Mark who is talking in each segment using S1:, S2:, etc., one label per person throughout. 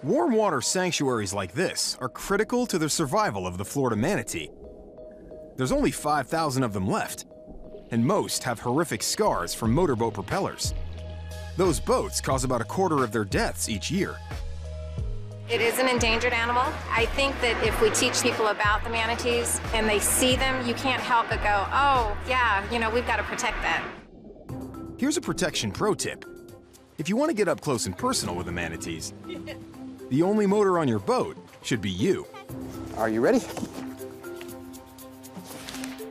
S1: Warm water sanctuaries like this are critical to the survival of the Florida manatee. There's only 5,000 of them left, and most have horrific scars from motorboat propellers. Those boats cause about 1/4 of their deaths each year.
S2: It is an endangered animal. I think that if we teach people about the manatees and they see them, you can't help but go, oh, yeah, we've got to protect that.
S1: Here's a protection pro tip. If you want to get up close and personal with the manatees, the only motor on your boat should be you.
S3: Are you ready?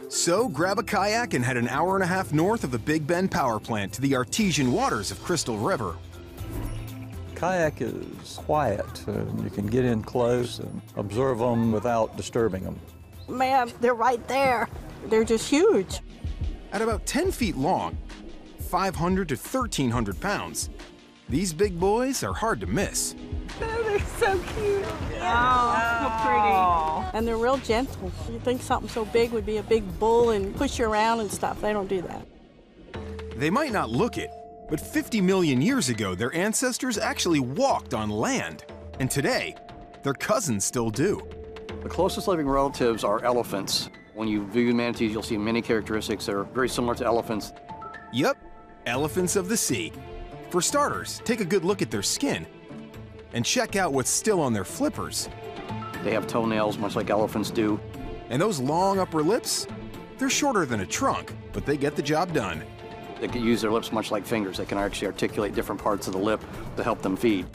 S1: So grab a kayak and head an hour and a half north of the Big Bend power plant to the artesian waters of Crystal River.
S4: Kayak is quiet, and you can get in close and observe them without disturbing them.
S5: Man, they're right there. They're just huge.
S1: At about 10 feet long, 500 to 1,300 pounds, these big boys are hard to miss.
S5: Oh, they're so cute. Oh, how pretty. And they're real gentle. You think something so big would be a big bull and push you around and stuff. They don't do that.
S1: They might not look it, but 50 million years ago, their ancestors actually walked on land. And today, their cousins still do.
S3: The closest living relatives are elephants. When you view manatees, you'll see many characteristics that are very similar to elephants.
S1: Yep, elephants of the sea. For starters, take a good look at their skin and check out what's still on their flippers.
S3: They have toenails, much like elephants do.
S1: And those long upper lips? They're shorter than a trunk, but they get the job done.
S3: They can use their lips much like fingers. They can actually articulate different parts of the lip to help them feed.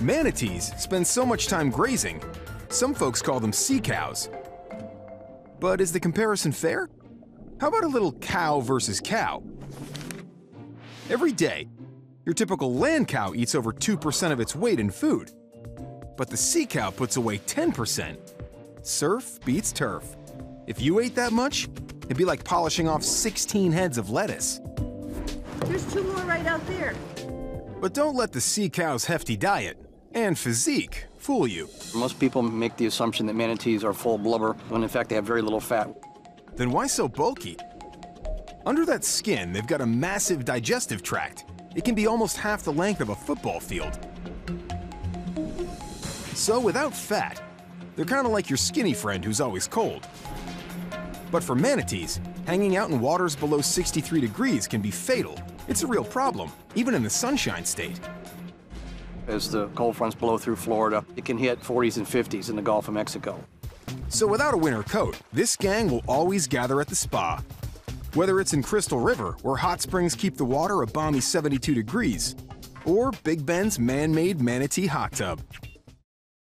S1: Manatees spend so much time grazing, some folks call them sea cows. But is the comparison fair? How about a little cow versus cow? Every day, your typical land cow eats over 2% of its weight in food. But the sea cow puts away 10%. Surf beats turf. If you ate that much, it'd be like polishing off 16 heads of lettuce.
S5: There's 2 more right out there.
S1: But don't let the sea cow's hefty diet and physique fool you.
S3: Most people make the assumption that manatees are full blubber, when in fact they have very little fat.
S1: Then why so bulky? Under that skin, they've got a massive digestive tract. It can be almost half the length of a football field. So without fat, they're kind of like your skinny friend who's always cold. But for manatees, hanging out in waters below 63 degrees can be fatal. It's a real problem, even in the Sunshine State.
S3: As the cold fronts blow through Florida, it can hit 40s and 50s in the Gulf of Mexico.
S1: So without a winter coat, this gang will always gather at the spa. Whether it's in Crystal River, where hot springs keep the water a balmy 72 degrees, or Big Bend's man-made manatee hot tub.